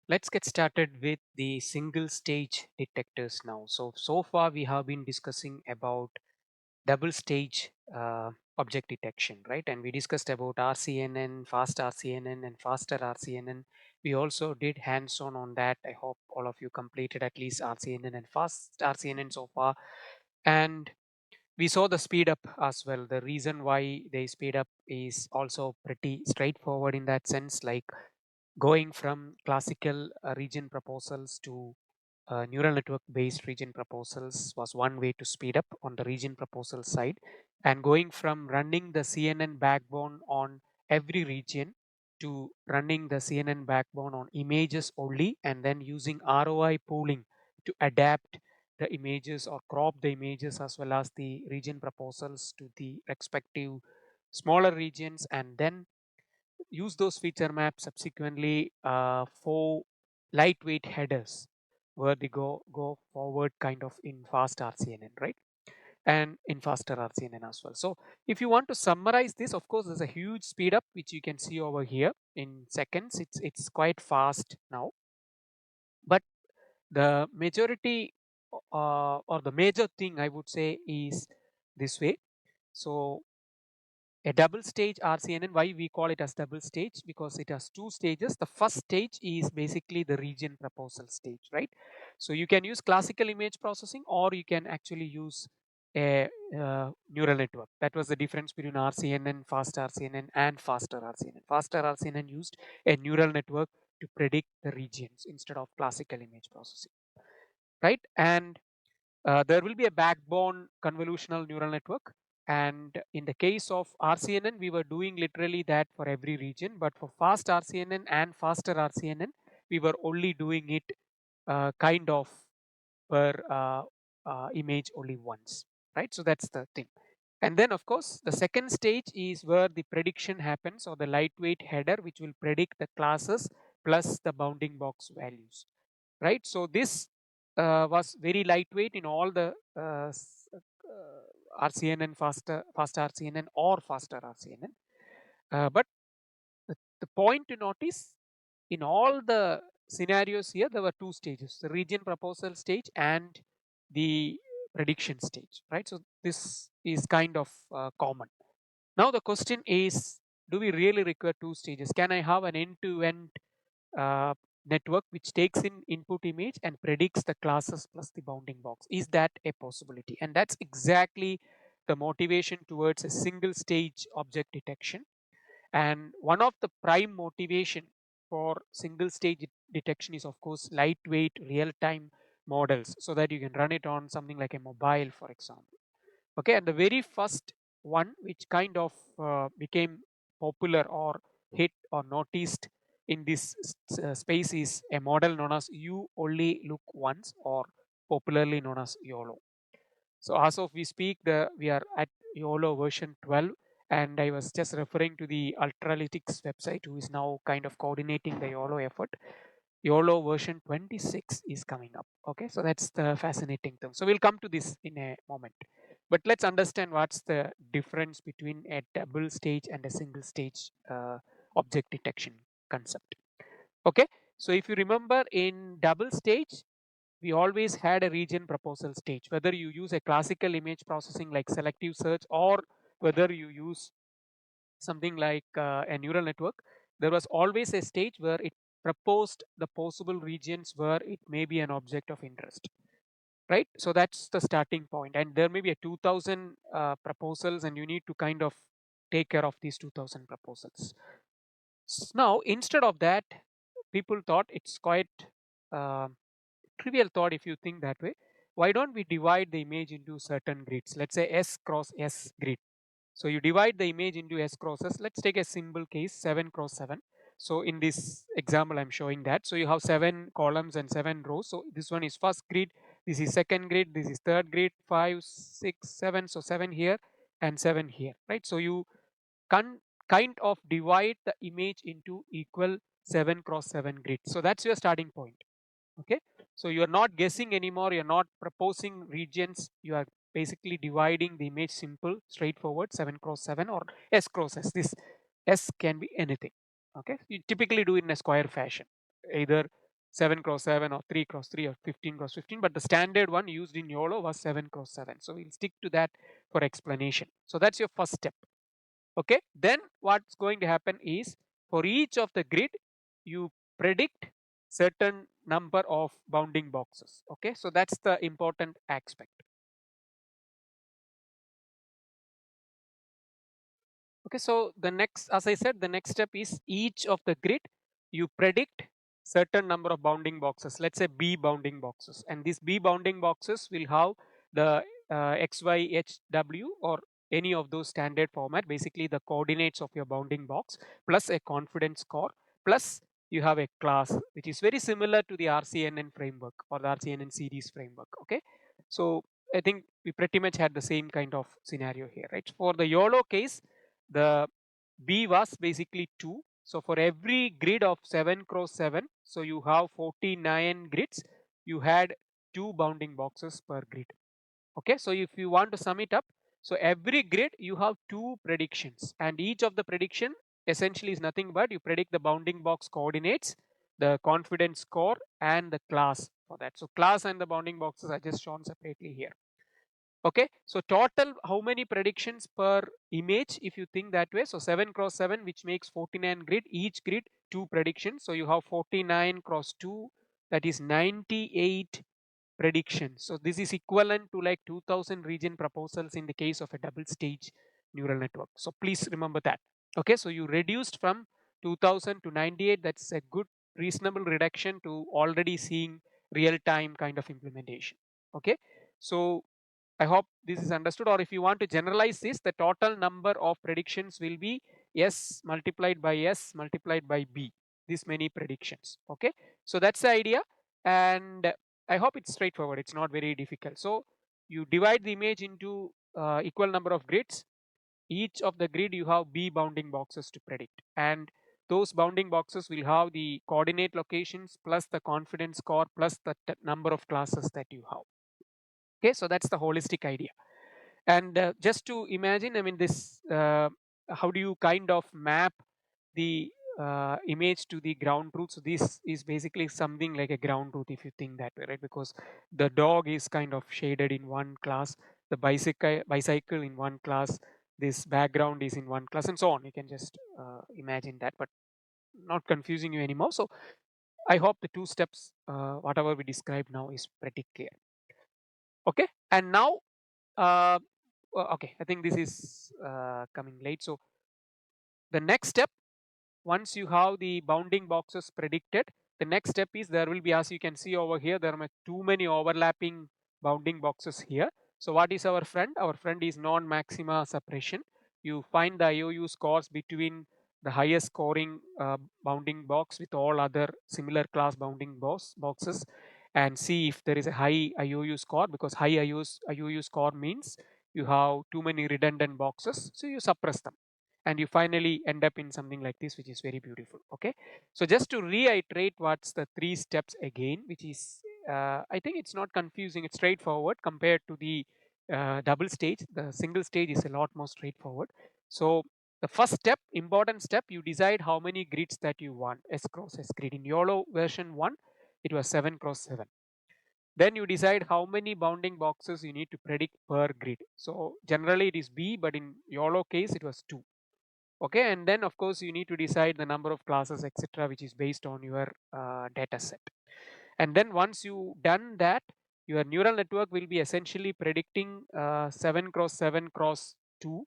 Let's get started with the single stage detectors now. So far we have been discussing about double stage object detection, right? And we discussed about RCNN, fast RCNN and faster RCNN. We also did hands-on on that. I hope all of you completed at least RCNN and fast RCNN so far. And we saw the speed up as well. The reason why they speed up is also pretty straightforward in that sense, like going from classical region proposals to neural network based region proposals was one way to speed up on the region proposal side, and going from running the CNN backbone on every region to running the CNN backbone on images only, and then using ROI pooling to adapt the images or crop the images as well as the region proposals to the respective smaller regions, and then use those feature maps subsequently for lightweight headers where they go forward kind of in fast RCNN, right? And in faster RCNN as well. So if you want to summarize this, of course, there's a huge speed up which you can see over here in seconds. It's quite fast now, but the majority or the major thing I would say is this way. So a double stage RCNN, why we call it as double stage? Because it has two stages. The first stage is basically the region proposal stage, right? So you can use classical image processing or you can actually use a neural network. That was the difference between RCNN, fast RCNN and faster RCNN. Faster RCNN used a neural network to predict the regions instead of classical image processing, right? And there will be a backbone convolutional neural network, and in the case of RCNN we were doing literally that for every region, but for fast RCNN and faster RCNN we were only doing it kind of per image only once, right? So that's the thing. And then of course the second stage is where the prediction happens, or the lightweight header which will predict the classes plus the bounding box values, right? So this was very lightweight in all the RCNN, fast RCNN or faster RCNN. But the point to notice, in all the scenarios here, there were two stages: the region proposal stage and the prediction stage, right? So this is kind of common. Now the question is, do we really require two stages? Can I have an end-to-end uh, network which takes in input image and predicts the classes plus the bounding box? Is that a possibility? And that's exactly the motivation towards a single stage object detection. And one of the prime motivation for single stage detection is of course lightweight real-time models, so that you can run it on something like a mobile, for example. Okay, and the very first one which kind of became popular or hit or noticed in this space is a model known as you only look once, or popularly known as YOLO. So as of we speak, we are at YOLO version 12, and I was just referring to the Ultralytics website, who is now kind of coordinating the YOLO effort. YOLO version 26 is coming up. Okay, so that's the fascinating thing. So we'll come to this in a moment. But let's understand what's the difference between a double stage and a single stage object detection concept. Okay, so if you remember, in double stage, we always had a region proposal stage, whether you use a classical image processing like selective search, or whether you use something like a neural network. There was always a stage where it proposed the possible regions where it may be an object of interest, right? So that's the starting point, and there may be a 2000 proposals, and you need to kind of take care of these 2000 proposals. Now instead of that, people thought it's quite uh, trivial thought if you think that way. Why don't we divide the image into certain grids? Let's say S cross S grid. So you divide the image into S crosses. Let's take a simple case, 7 cross 7. So in this example I'm showing that. So you have 7 columns and 7 rows. So this one is first grid, this is second grid, this is third grid, 5, 6, 7. So 7 here and 7 here, right? So you can kind of divide the image into equal 7 cross 7 grid. So that's your starting point. Okay, so you are not guessing anymore, you're not proposing regions, you are basically dividing the image, simple, straightforward, 7 cross 7 or S cross S. This S can be anything. Okay, you typically do it in a square fashion, either 7 cross 7 or 3 cross 3 or 15 cross 15, but the standard one used in YOLO was 7 cross 7. So we'll stick to that for explanation. So that's your first step. Okay, then what's going to happen is for each of the grid you predict certain number of bounding boxes. Okay, so that's the important aspect. Okay, so the next, as I said, the next step is each of the grid you predict certain number of bounding boxes, let's say B bounding boxes, and these B bounding boxes will have the XYHW or any of those standard format, basically the coordinates of your bounding box plus a confidence score plus you have a class which is very similar to the RCNN framework or the RCNN series framework. Okay, so I think we pretty much had the same kind of scenario here, right? For the YOLO case, the B was basically 2. So for every grid of 7 cross 7, so you have 49 grids, you had 2 bounding boxes per grid. Okay, so if you want to sum it up, so every grid you have 2 predictions, and each of the prediction essentially is nothing but you predict the bounding box coordinates, the confidence score, and the class for that. So class and the bounding boxes are just shown separately here. Okay, so total how many predictions per image if you think that way? So 7 cross 7, which makes 49 grid, each grid 2 predictions, so you have 49 cross 2, that is 98 predictions. So this is equivalent to like 2000 region proposals in the case of a double stage neural network. So please remember that. Okay, so you reduced from 2000 to 98, that's a good reasonable reduction to already seeing real time kind of implementation. Okay, so I hope this is understood, or if you want to generalize this, the total number of predictions will be S multiplied by S multiplied by B, this many predictions. Okay, so that's the idea, and I hope it's straightforward, it's not very difficult. So you divide the image into equal number of grids, each of the grid you have B bounding boxes to predict, and those bounding boxes will have the coordinate locations plus the confidence score plus the number of classes that you have. Okay, so that's the holistic idea. And just to imagine, I mean, this how do you kind of map the image to the ground truth? So this is basically something like a ground truth if you think that way, right? Because the dog is kind of shaded in one class, the bicycle in one class, this background is in one class, and so on. You can just imagine that, but not confusing you anymore. So I hope the two steps whatever we described now is pretty clear. Okay, and now okay, I think this is coming late. So the next step, once you have the bounding boxes predicted, the next step is there will be, as you can see over here, there are too many overlapping bounding boxes here. So what is our friend? Our friend is non-maxima suppression. You find the IOU scores between the highest scoring bounding box with all other similar class bounding boxes and see if there is a high IOU score, because high IOU score means you have too many redundant boxes, so you suppress them and you finally end up in something like this, which is very beautiful. Okay, so just to reiterate what's the three steps again, which is I think it's not confusing, it's straightforward compared to the double stage. The single stage is a lot more straightforward. So the first step, important step, you decide how many grids that you want, S cross S grid. In YOLO version 1 it was 7 cross 7. Then you decide how many bounding boxes you need to predict per grid. So generally it is B, but in YOLO case it was 2. Okay, and then of course you need to decide the number of classes, etc., which is based on your data set. And then once you done that, your neural network will be essentially predicting 7 cross 7 cross 2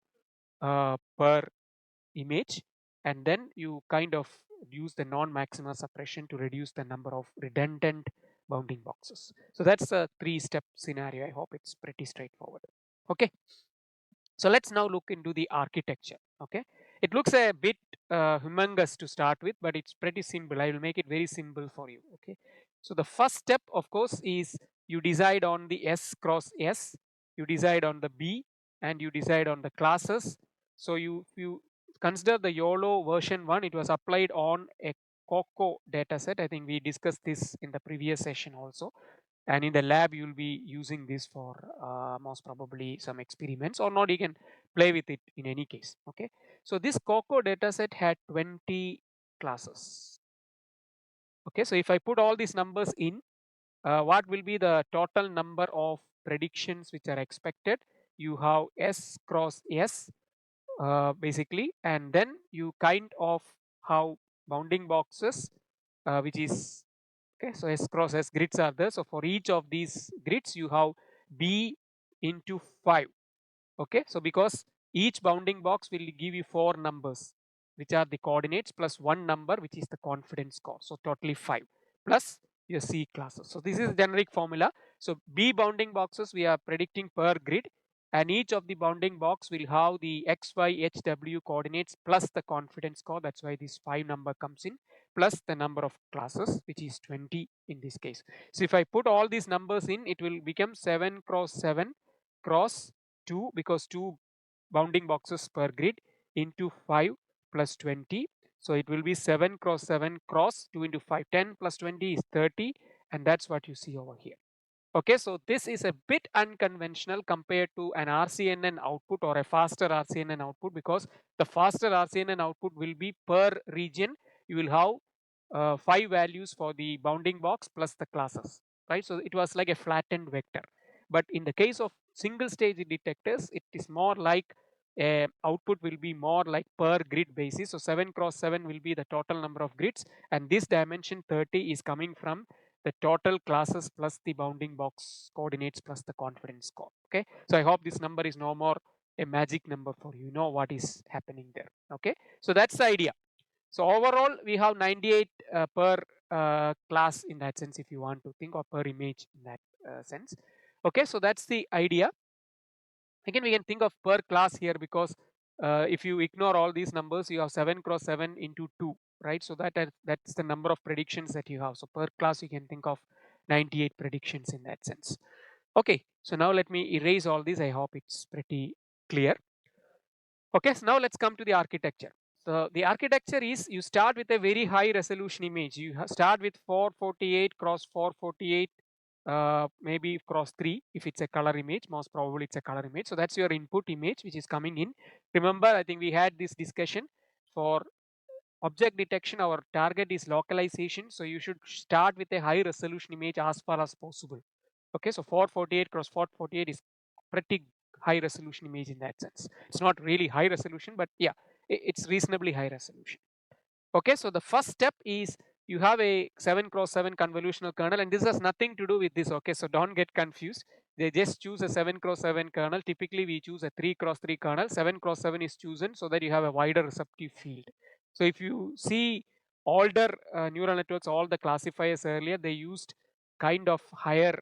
per image, and then you kind of use the non-maxima suppression to reduce the number of redundant bounding boxes. So that's a 3-step scenario. I hope it's pretty straightforward. Okay, so let's now look into the architecture. Okay, it looks a bit humongous to start with, but it's pretty simple. I will make it very simple for you. Okay, so the first step of course is you decide on the S cross S, you decide on the B, and you decide on the classes. So you consider the YOLO version 1, it was applied on a COCO dataset. I think we discussed this in the previous session also, and in the lab you will be using this for most probably some experiments, or not, you can play with it in any case. Okay, so this COCO dataset had 20 classes. Okay, so if I put all these numbers in, what will be the total number of predictions which are expected? You have S cross S basically, and then you kind of have bounding boxes, which is okay. So S cross S grids are there. So for each of these grids, you have B into 5. Okay, so because each bounding box will give you 4 numbers, which are the coordinates, plus 1 number which is the confidence score, so totally 5 plus your C classes. So this is generic formula. So B bounding boxes we are predicting per grid, and each of the bounding box will have the X, Y, H, W coordinates plus the confidence score. That's why this 5 number comes in, plus the number of classes, which is 20 in this case. So if I put all these numbers in, it will become 7 cross 7 cross 2, because 2 bounding boxes per grid, into 5 plus 20. So it will be 7 cross 7 cross 2 into 5, 10 plus 20 is 30, and that's what you see over here. Okay, so this is a bit unconventional compared to an RCNN output or a faster RCNN output, because the faster RCNN output will be per region. You will have 5 values for the bounding box plus the classes, right? So it was like a flattened vector. But in the case of single stage detectors, it is more like output will be more like per grid basis. So 7 cross 7 will be the total number of grids, and this dimension 30 is coming from the total classes plus the bounding box coordinates plus the confidence score. Okay, so I hope this number is no more a magic number for you. You know what is happening there. Okay, so that's the idea. So overall we have 98 per class in that sense, if you want to think, or per image in that sense. Okay, so that's the idea. Again, we can think of per class here, because if you ignore all these numbers, you have 7 cross 7 into 2, right? So that's the number of predictions that you have. So per class you can think of 98 predictions in that sense. Okay, so now let me erase all these. I hope it's pretty clear. Okay, so now let's come to the architecture. So the architecture is, you start with a very high resolution image. You start with 448 cross 448, maybe cross 3 if it's a color image. Most probably it's a color image. So that's your input image which is coming in. Remember, I think we had this discussion for object detection. Our target is localization, so you should start with a high resolution image as far as possible. Okay, so 448 cross 448 is pretty high resolution image in that sense. It's not really high resolution, but yeah, it's reasonably high resolution. Okay, so the first step is, you have a 7 cross 7 convolutional kernel, and this has nothing to do with this. Okay, so don't get confused. They just choose a 7 cross 7 kernel. Typically we choose a 3 cross 3 kernel. 7 cross 7 is chosen so that you have a wider receptive field. So if you see older neural networks, all the classifiers earlier, they used kind of higher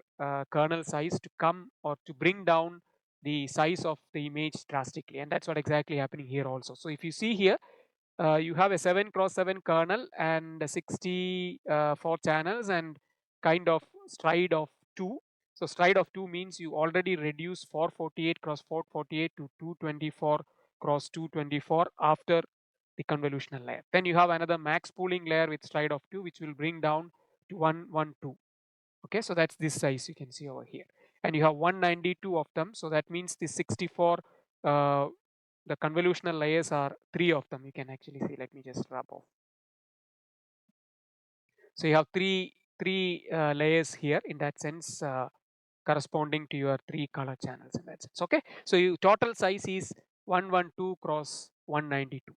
kernel size to come, or to bring down the size of the image drastically, and that's what exactly happening here also. So if you see here, you have a 7 cross 7 kernel and 64 channels and kind of stride of 2. So stride of 2 means you already reduce 448 cross 448 to 224 cross 224 after the convolutional layer. Then you have another max pooling layer with stride of 2, which will bring down to 112. Okay, so that's this size you can see over here, and you have 192 of them. So that means the 64, the convolutional layers are 3 of them. You can actually see, let me just rub off. So you have three layers here in that sense, corresponding to your 3 color channels in that sense. Okay, so you total size is 112 cross 192.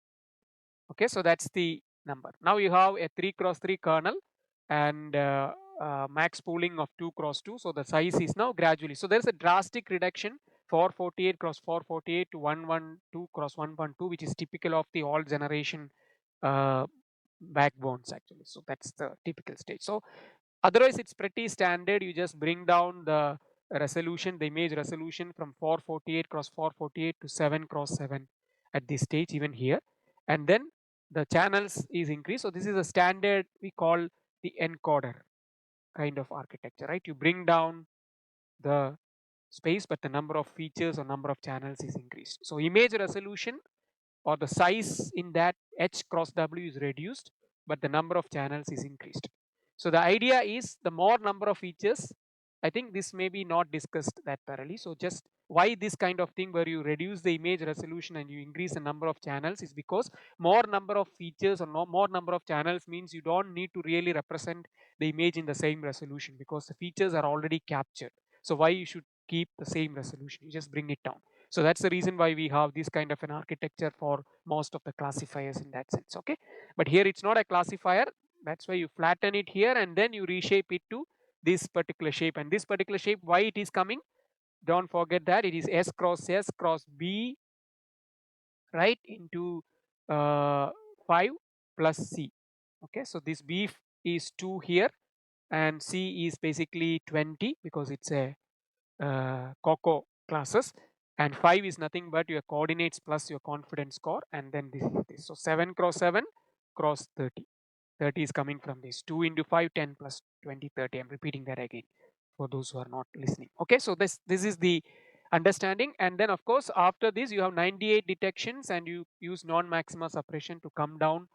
Okay, so that's the number. Now you have a 3 cross 3 kernel and max pooling of 2 cross 2. So the size is now gradually, so there's a drastic reduction, 448 cross 448 to 112 cross 112, which is typical of the all generation uh, backbones actually. So that's the typical stage. So otherwise it's pretty standard. You just bring down the resolution, the image resolution, from 448 cross 448 to 7 cross 7 at this stage, even here, and then the channels is increased. So this is a standard we call the encoder kind of architecture, right? You bring down the space, but the number of features or number of channels is increased. So image resolution or the size in that H cross W is reduced, but the number of channels is increased. So the idea is, the more number of features, I think this may be not discussed that thoroughly. So just why this kind of thing where you reduce the image resolution and you increase the number of channels is because more number of features or more number of channels means you don't need to really represent the image in the same resolution because the features are already captured. So why you should keep the same resolution? You just bring it down. So that's the reason why we have this kind of an architecture for most of the classifiers in that sense. Okay, but here it's not a classifier. That's why you flatten it here and then you reshape it to this particular shape. And this particular shape, why it is coming, don't forget that it is S cross B, right, into 5 plus C. Okay, so this B is 2 here and C is basically 20 because it's a COCO classes, and 5 is nothing but your coordinates plus your confidence score, and then this is this. So 7 cross 7 cross 30. 30 is coming from this 2 into 5, 10 plus 20, 30. I'm repeating that again for those who are not listening. Okay, so this is the understanding, and then of course after this you have 98 detections and you use non-maxima suppression to come down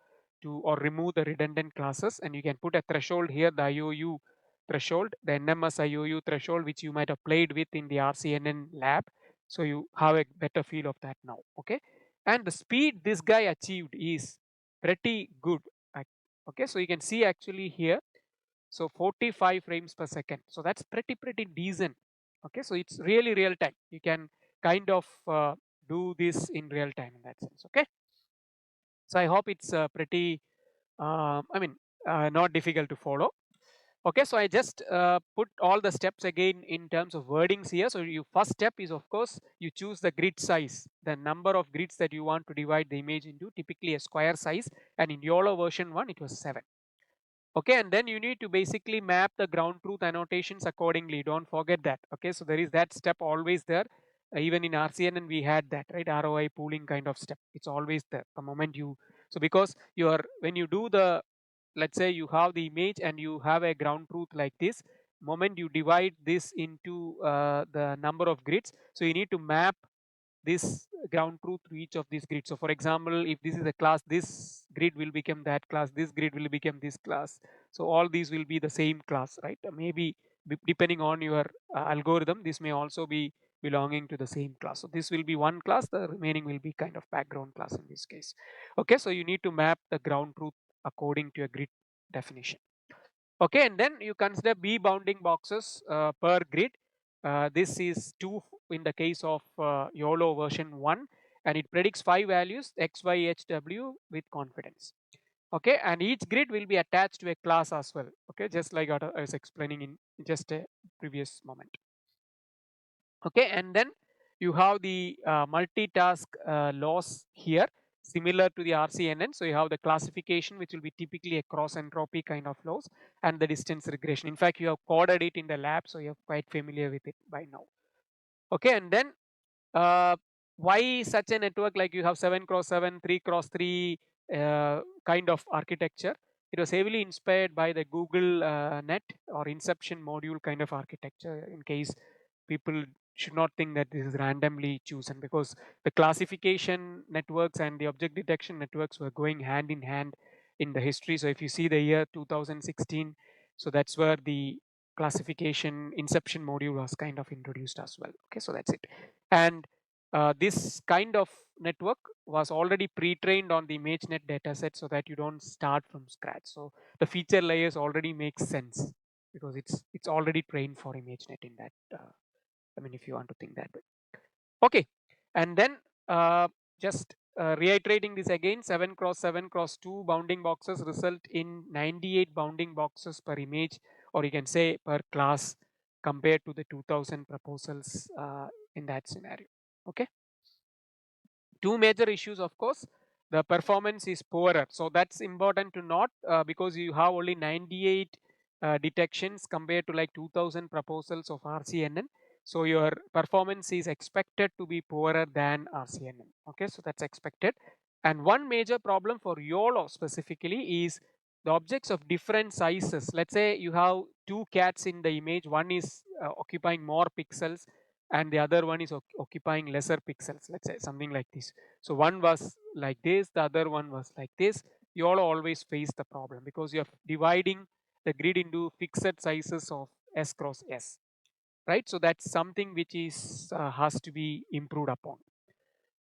to or remove the redundant classes, and you can put a threshold here, the IOU threshold, the NMS IOU threshold, which you might have played with in the RCNN lab. So you have a better feel of that now. Okay, and the speed this guy achieved is pretty good. Okay, so you can see actually here, so 45 frames per second. So that's pretty decent. Okay, so it's really real time. You can kind of do this in real time in that sense. Okay, so I hope it's pretty, I mean, not difficult to follow. Okay, so I just put all the steps again in terms of wordings here. So your first step is of course you choose the grid size, the number of grids that you want to divide the image into, typically a square size, and in YOLO version 1 it was 7. Okay, and then you need to basically map the ground truth annotations accordingly. Don't forget that. Okay, so there is that step always there. Even in RCNN we had that, right, ROI pooling kind of step. It's always there the moment you, so because you are, when you do the, let's say you have the image and you have a ground truth like this, moment you divide this into the number of grids, so you need to map this ground truth to each of these grids. So for example, if this is a class, this grid will become that class, this grid will become this class. So all these will be the same class, right? Maybe depending on your algorithm, this may also be belonging to the same class. So this will be one class, the remaining will be kind of background class in this case. Okay, so you need to map the ground truth according to a grid definition. Okay, and then you consider B bounding boxes per grid. This is 2 in the case of YOLO version 1, and it predicts 5 values X, Y, H, W with confidence. Okay, and each grid will be attached to a class as well. Okay, just like I was explaining in just a previous moment. Okay, and then you have the multitask loss here, similar to the RCNN. So you have the classification, which will be typically a cross entropy kind of loss, and the distance regression. In fact, you have coded it in the lab, so you're quite familiar with it by now. Okay, and then uh, why such a network, like you have 7 cross 7, 3 cross 3 kind of architecture? It was heavily inspired by the Google net or inception module kind of architecture, in case people should not think that this is randomly chosen, because the classification networks and the object detection networks were going hand in hand in the history. So if you see the year 2016, so that's where the classification inception module was kind of introduced as well. Okay, so that's it. And this kind of network was already pre-trained on the ImageNet dataset, so that you don't start from scratch. So the feature layers already make sense because it's already trained for ImageNet in that. I mean, if you want to think that way. Okay, and then just reiterating this again, 7 cross 7 cross 2 bounding boxes result in 98 bounding boxes per image, or you can say per class, compared to the 2000 proposals in that scenario. Okay, two major issues, of course. The performance is poorer, so that's important to note, because you have only 98 detections compared to like 2000 proposals of RCNN. So your performance is expected to be poorer than RCNN. Okay, so that's expected. And one major problem for YOLO specifically is the objects of different sizes. Let's say you have two cats in the image, one is occupying more pixels and the other one is occupying lesser pixels, let's say something like this. So one was like this, the other one was like this. You all always face the problem because you're dividing the grid into fixed sizes of S cross S. right? So that's something which is has to be improved upon.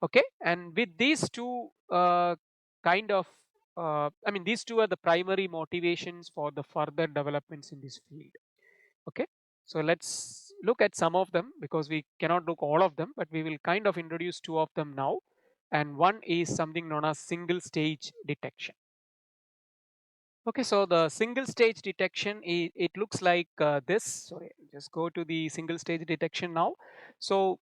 Okay, and with these two kind of I mean, these two are the primary motivations for the further developments in this field. Okay, so let's look at some of them, because we cannot look all of them, but we will kind of introduce two of them now. And one is something known as single stage detection. Okay, so the single stage detection, it looks like this. Sorry, just go to the single stage detection now. So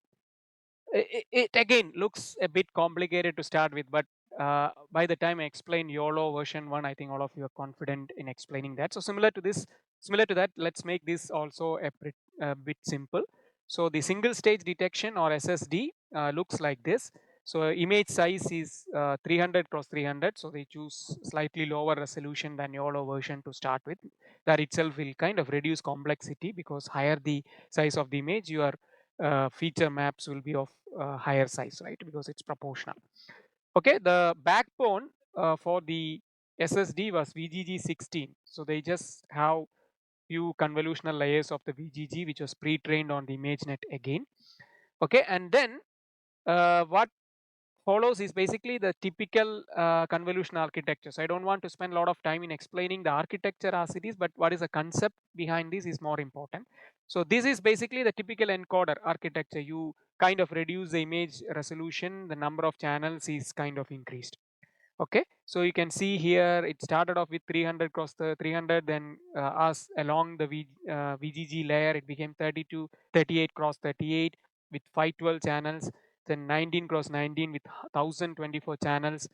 it again looks a bit complicated to start with, but by the time I explain YOLO version 1, I think all of you are confident in explaining that. So similar to that, let's make this also a bit simple. So the single stage detection, or SSD, looks like this. So image size is 300 cross 300. So they choose slightly lower resolution than YOLO version to start with. That itself will kind of reduce complexity, because higher the size of the image, your feature maps will be of higher size, right? Because it's proportional. Okay, the backbone for the SSD was VGG16. So they just have few convolutional layers of the VGG, which was pre-trained on the ImageNet again. Okay, and then what follows is basically the typical convolution architecture. So I don't want to spend a lot of time in explaining the architecture as it is, but what is the concept behind this is more important. So this is basically the typical encoder architecture. You kind of reduce the image resolution, the number of channels is kind of increased. Okay, so you can see here it started off with 300 cross the 300, then as along the VGG layer it became 32 38 cross 38 with 512 channels, then 19 cross 19 with 1024 channels,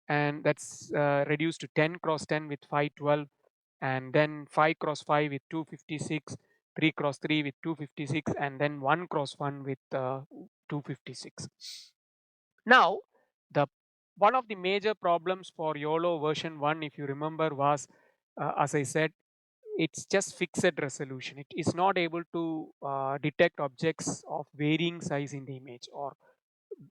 and that's reduced to 10 cross 10 with 512, and then 5 cross 5 with 256, 3 cross 3 with 256, and then 1 cross 1 with 256. Now, the one of the major problems for YOLO version 1, if you remember, was as I said, it's just fixed resolution. It is not able to detect objects of varying size in the image, or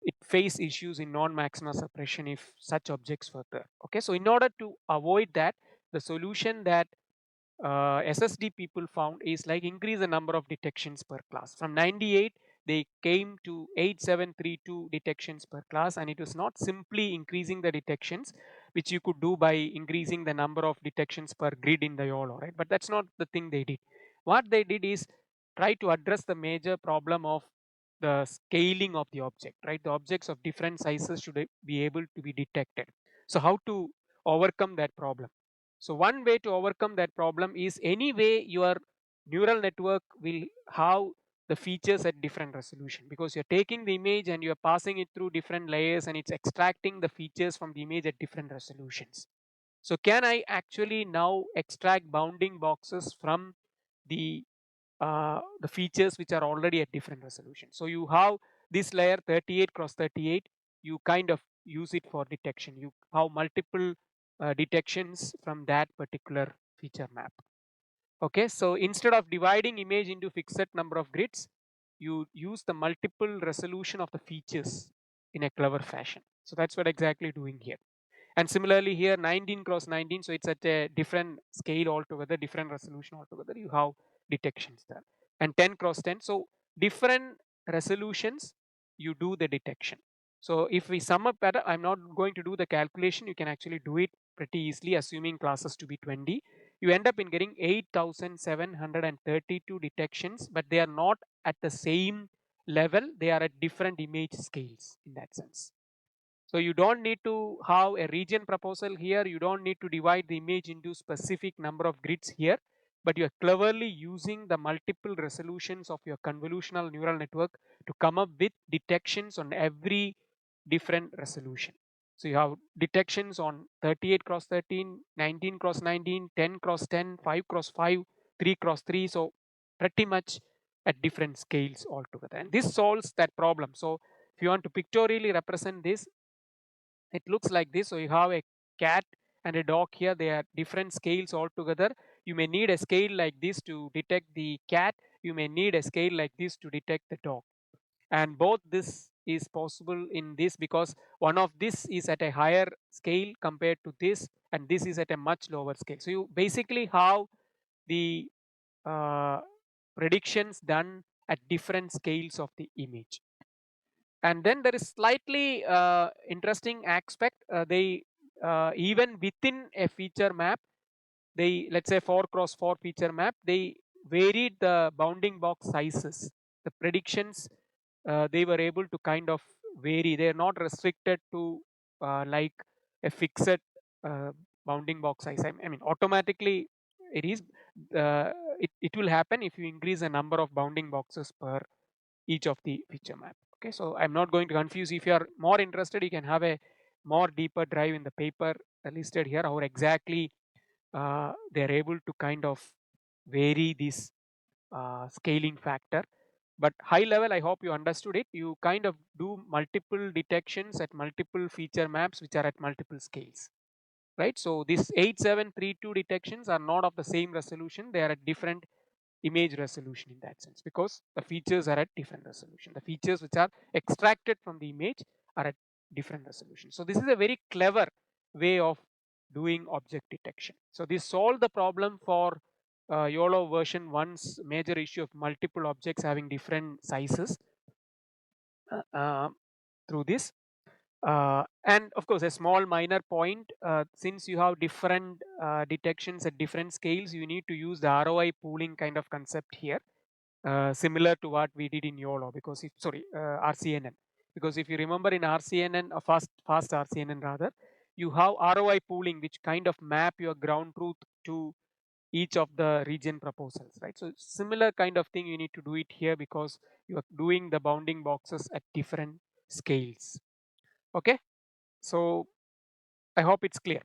it face issues in non-maximum suppression if such objects were there. Okay, so in order to avoid that, the solution that SSD people found is like increase the number of detections per class. From 98, they came to 8732 detections per class, and it was not simply increasing the detections, which you could do by increasing the number of detections per grid in the YOLO, right? But that's not the thing they did. What they did is try to address the major problem of the scaling of the object, right? The objects of different sizes should be able to be detected. So how to overcome that problem? So one way to overcome that problem is, anyway your neural network will have the features at different resolution, because you're taking the image and you're passing it through different layers, and it's extracting the features from the image at different resolutions. So can I actually now extract bounding boxes from the features which are already at different resolution? So you have this layer 38 cross 38, you kind of use it for detection. You have multiple detections from that particular feature map. Okay, so instead of dividing image into fixed number of grids, you use the multiple resolution of the features in a clever fashion. So that's what exactly doing here. And similarly here 19 cross 19, so it's at a different scale altogether, different resolution altogether, you have detections there. And 10 cross 10, so different resolutions you do the detection. So if we sum up better, I'm not going to do the calculation, you can actually do it pretty easily, assuming classes to be 20. You end up in getting 8732 detections, but they are not at the same level, they are at different image scales in that sense. So you don't need to have a region proposal here. You don't need to divide the image into specific number of grids here, but you are cleverly using the multiple resolutions of your convolutional neural network to come up with detections on every different resolution. So you have detections on 38 cross 13, 19 cross 19, 10 cross 10, 5 cross 5, 3 cross 3. So pretty much at different scales altogether. And this solves that problem. So if you want to pictorially represent this, it looks like this. So you have a cat and a dog here, they are different scales altogether. You may need a scale like this to detect the cat, you may need a scale like this to detect the dog, and both this is possible in this, because one of this is at a higher scale compared to this, and this is at a much lower scale. So you basically have the uh, predictions done at different scales of the image. And then there is slightly interesting aspect. They even within a feature map, they, let's say 4x4 feature map, they varied the bounding box sizes. The predictions, they were able to kind of vary. They are not restricted to like a fixed uh, bounding box size. I mean, automatically it is it will happen if you increase the number of bounding boxes per each of the feature map. Okay, so I'm not going to confuse. If you are more interested, you can have a more deeper dive in the paper listed here, how exactly they're able to kind of vary this scaling factor. But high level, I hope you understood it. You kind of do multiple detections at multiple feature maps which are at multiple scales, right? So these 8732 detections are not of the same resolution. They are at different image resolution in that sense, because the features are at different resolution. The features which are extracted from the image are at different resolution. So this is a very clever way of doing object detection. So this solved the problem for YOLO version 1's major issue of multiple objects having different sizes uh, through this. And of course, a small minor point, since you have different detections at different scales, you need to use the ROI pooling kind of concept here, similar to what we did in YOLO, because if, sorry, RCNN. Because if you remember in RCNN, fast RCNN rather, you have ROI pooling, which kind of map your ground truth to each of the region proposals, right? So similar kind of thing you need to do it here, because you are doing the bounding boxes at different scales. Okay, so I hope it's clear.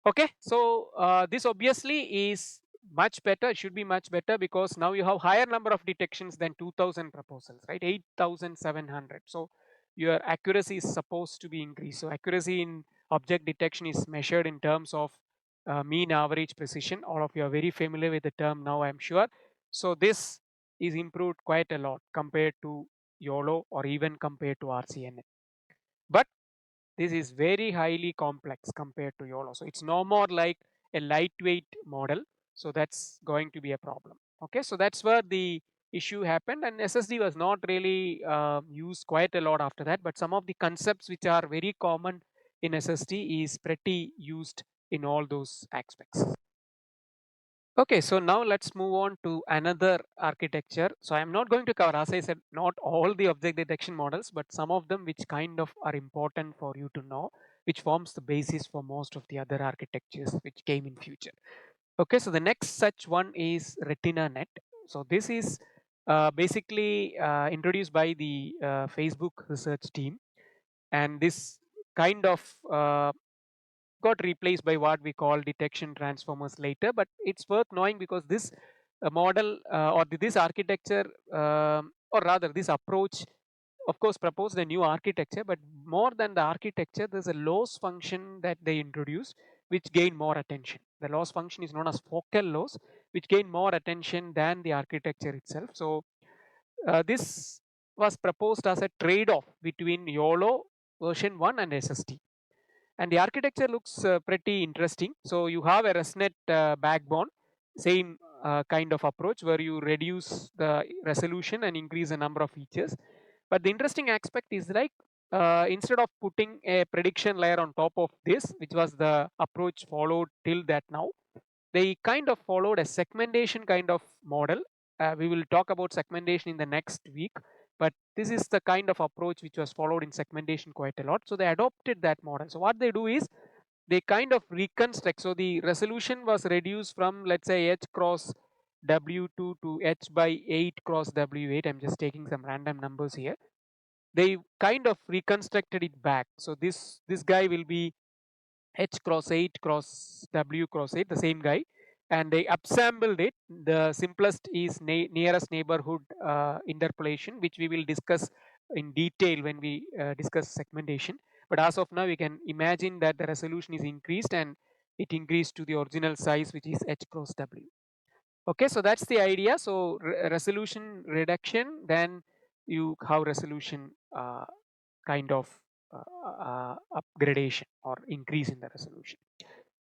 Okay, so this obviously is much better. It should be much better, because now you have higher number of detections than 2000 proposals, right? 8700. So your accuracy is supposed to be increased. So accuracy in object detection is measured in terms of mean average precision. All of you are very familiar with the term now, I'm sure. So this is improved quite a lot compared to YOLO or even compared to RCNN. But this is very highly complex compared to YOLO. So it's no more like a lightweight model. So that's going to be a problem. Okay, so that's where the issue happened, and SSD was not really used quite a lot after that. But some of the concepts which are very common in SSD is pretty used in all those aspects. Okay, so now let's move on to another architecture. So I'm not going to cover, as I said, not all the object detection models, but some of them which kind of are important for you to know, which forms the basis for most of the other architectures which came in future. Okay, so the next such one is RetinaNet. So this is basically introduced by the Facebook research team, and this kind of got replaced by what we call detection transformers later. But it's worth knowing, because this model or this architecture, or rather this approach, of course proposed a new architecture, but more than the architecture, there's a loss function that they introduced which gained more attention. The loss function is known as focal loss, which gained more attention than the architecture itself. So this was proposed as a trade-off between YOLO version 1 and SSD, and the architecture looks pretty interesting. So you have a ResNet backbone, same kind of approach, where you reduce the resolution and increase the number of features. But the interesting aspect is like, instead of putting a prediction layer on top of this, which was the approach followed till that now, they kind of followed a segmentation kind of model. We will talk about segmentation in the next week, but this is the kind of approach which was followed in segmentation quite a lot. So they adopted that model. So what they do is they kind of reconstruct. So the resolution was reduced from, let's say, H cross W2 to H by 8 cross W8. I'm just taking some random numbers here. They kind of reconstructed it back. So this guy will be H cross 8 cross W cross 8, the same guy, and they upsampled it. The simplest is nearest neighborhood interpolation, which we will discuss in detail when we discuss segmentation. But as of now, we can imagine that the resolution is increased, and it increased to the original size, which is H cross W. Okay, so that's the idea. So resolution reduction, then you have resolution kind of upgradation or increase in the resolution.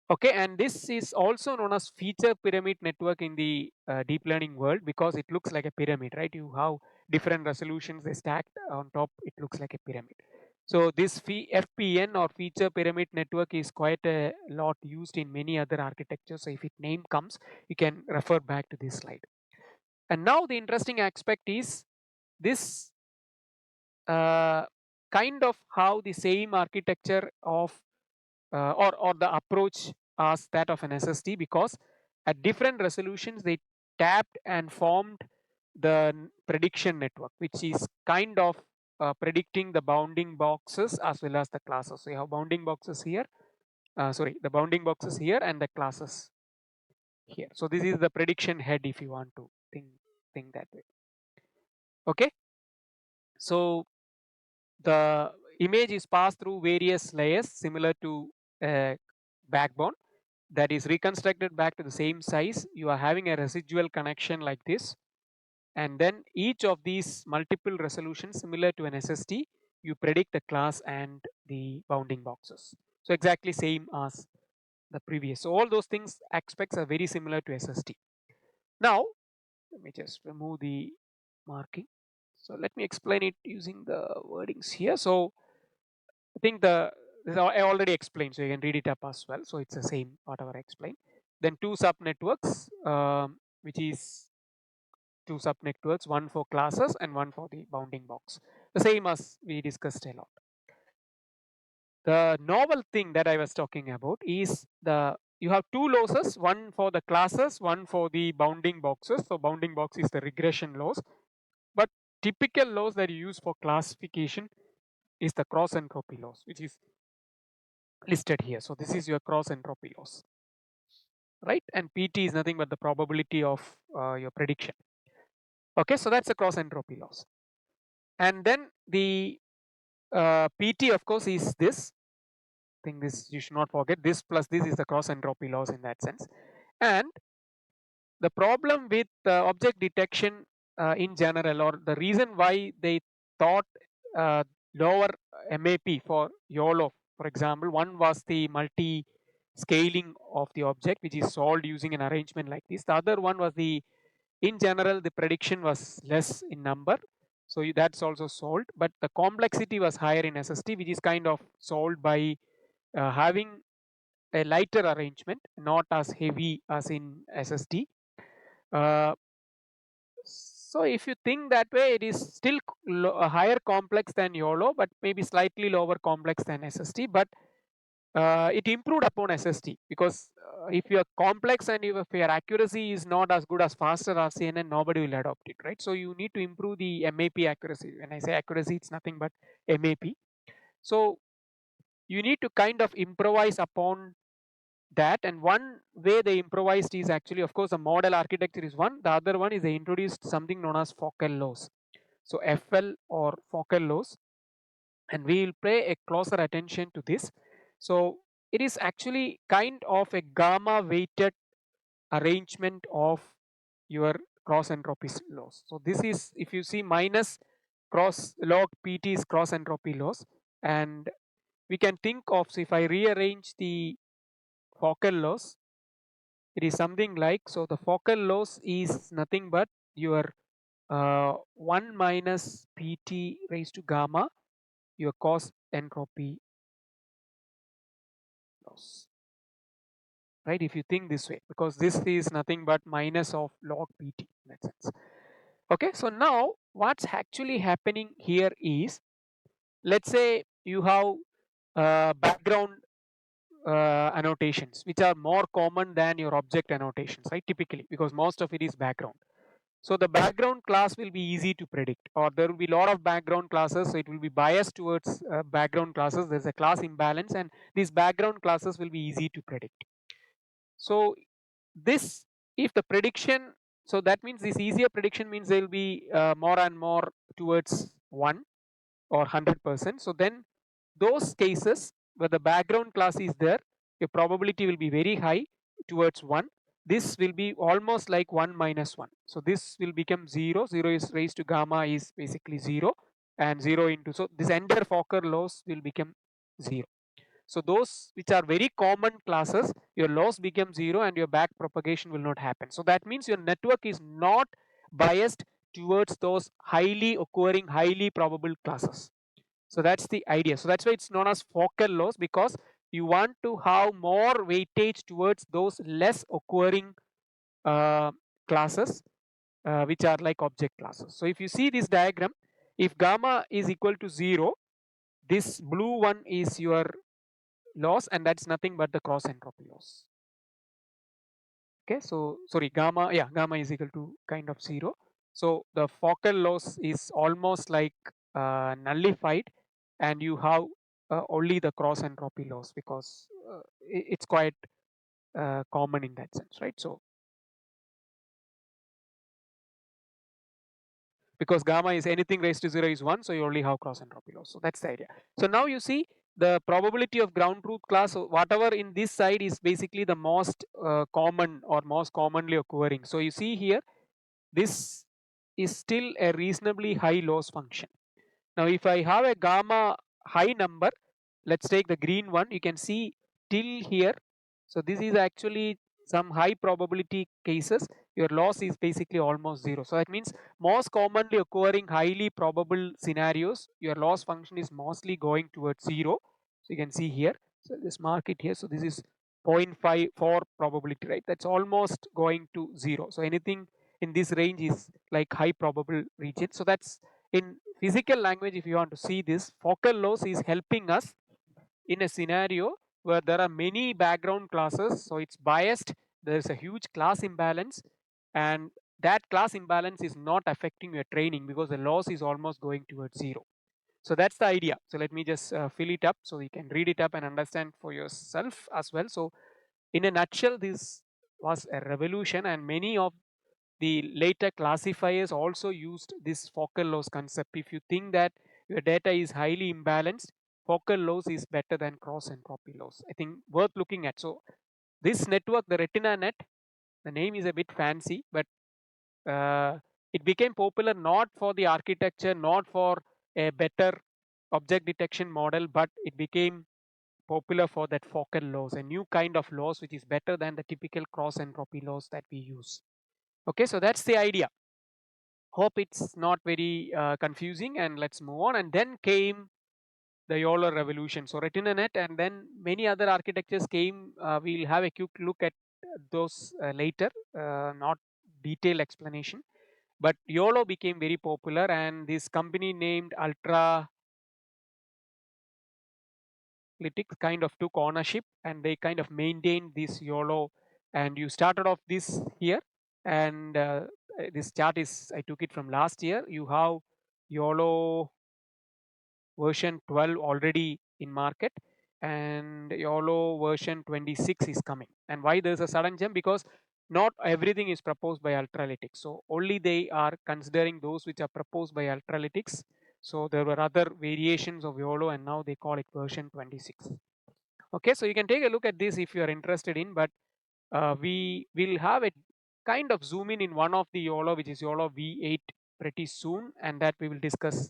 Okay, and this is also known as feature pyramid network in the deep learning world, because it looks like a pyramid, right? You have different resolutions, they stacked on top, it looks like a pyramid. So this FPN or feature pyramid network is quite a lot used in many other architectures. So if it name comes, you can refer back to this slide. And now the interesting aspect is this uh, kind of how the same architecture of or the approach as that of an SSD, because at different resolutions they tapped and formed the prediction network, which is kind of predicting the bounding boxes as well as the classes. So you have bounding boxes here, the bounding boxes here and the classes here. So this is the prediction head, if you want to think that way. Okay, so the image is passed through various layers similar to a backbone that is reconstructed back to the same size. You are having a residual connection like this, and then each of these multiple resolutions similar to an SSD, you predict the class and the bounding boxes. So exactly same as the previous. So all those things aspects are very similar to SSD. Now let me just remove the marking. So let me explain it using the wordings here. So I think I already explained, so you can read it up as well. So it's the same whatever I explained. Then two sub networks, which is two sub networks, one for classes and one for the bounding box. The same as we discussed a lot. The novel thing that I was talking about is you have two losses, one for the classes, one for the bounding boxes. So bounding box is the regression loss, but typical loss that you use for classification is the cross entropy loss, which is listed here. So this is your cross entropy loss, right? And PT is nothing but the probability of your prediction. Okay, so that's the cross entropy loss. And then the PT, of course, is this. I think this you should not forget. This plus this is the cross entropy loss in that sense. And the problem with object detection in general, or the reason why they thought uh, lower MAP for YOLO, for example, one was the multi scaling of the object, which is solved using an arrangement like this. The other one was in general, the prediction was less in number. So that's also solved, but the complexity was higher in SSD, which is kind of solved by having a lighter arrangement, not as heavy as in SSD. Uh, so if you think that way, it is still a higher complex than YOLO, but maybe slightly lower complex than SSD. But it improved upon SSD, because if your complex and if your accuracy is not as good as faster RCNN, nobody will adopt it, right? So you need to improve the MAP accuracy. When I say accuracy, it's nothing but MAP. So you need to kind of improvise upon that, and one way they improvised is actually, of course, the model architecture is one. The other one is they introduced something known as focal loss. So FL or focal loss, and we will pay a closer attention to this. So it is actually kind of a gamma weighted arrangement of your cross entropy loss. So this is, if you see, minus cross log PT is cross entropy loss, and we can think of, so if I rearrange the focal loss, it is something like, so the focal loss is nothing but your 1 minus PT raised to gamma, your cos entropy loss, right? If you think this way, because this is nothing but minus of log PT in that sense. Okay, so now what's actually happening here is, let's say you have background annotations, which are more common than your object annotations, right? Typically, because most of it is background. So the background class will be easy to predict, or there will be a lot of background classes, so it will be biased towards background classes. There's a class imbalance, and these background classes will be easy to predict. So this, if the prediction, so that means this easier prediction means they will be more and more towards 1 or 100%. So then those cases where the background class is there, your probability will be very high towards 1. This will be almost like 1 minus 1. So this will become 0. 0 is raised to gamma is basically 0, and 0 into, so this entire Fokker loss will become 0. So those which are very common classes, your loss becomes 0 and your back propagation will not happen. So that means your network is not biased towards those highly occurring, highly probable classes. So that's the idea. So that's why it's known as focal loss, because you want to have more weightage towards those less occurring uh, classes, which are like object classes. So if you see this diagram, if gamma is equal to 0, this blue one is your loss, and that's nothing but the cross entropy loss. Okay, so sorry, gamma, yeah, gamma is equal to kind of 0. So the focal loss is almost like nullified, and you have only the cross entropy loss, because it's quite common in that sense, right? So because gamma is anything raised to 0 is 1, so you only have cross entropy loss. So that's the idea. So now you see the probability of ground truth class, so whatever in this side is basically the most common or most commonly occurring. So you see here, this is still a reasonably high loss function. Now if I have a gamma high number, let's take the green one, you can see till here. So this is actually some high probability cases, your loss is basically almost 0. So that means most commonly occurring highly probable scenarios, your loss function is mostly going towards 0. So you can see here, so just mark it here. So this is 0.54 probability, right? That's almost going to 0. So anything in this range is like high probable region. So that's in physical language. If you want to see this, focal loss is helping us in a scenario where there are many background classes, so it's biased, there is a huge class imbalance, and that class imbalance is not affecting your training because the loss is almost going towards 0. So that's the idea. So let me just fill it up so you can read it up and understand for yourself as well. So in a nutshell, this was a revolution, and many of the later classifiers also used this focal loss concept. If you think that your data is highly imbalanced, focal loss is better than cross entropy loss. I think worth looking at. So this network, the RetinaNet, the name is a bit fancy, but it became popular not for the architecture, not for a better object detection model, but it became popular for that focal loss, a new kind of loss which is better than the typical cross entropy loss that we use. Okay, so that's the idea. Hope it's not very confusing, and let's move on. And then came the Yolo revolution. So RetinaNet and then many other architectures came. We'll have a quick look at those later, not detailed explanation. But Yolo became very popular, and this company named Ultra Analytics kind of took ownership, and they kind of maintained this Yolo. And you started off this here, and this chart is, I took it from last year. You have Yolo version 12 already in market, and Yolo version 26 is coming. And why there's a sudden jump? Because not everything is proposed by Ultralytics. So only they are considering those which are proposed by Ultralytics. So there were other variations of Yolo, and now they call it version 26. Okay, so you can take a look at this if you are interested in, but we will have a kind of zoom in one of the Yolo, which is Yolo-v1 pretty soon, and that we will discuss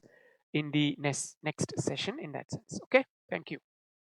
in the next session in that sense. Okay, thank you.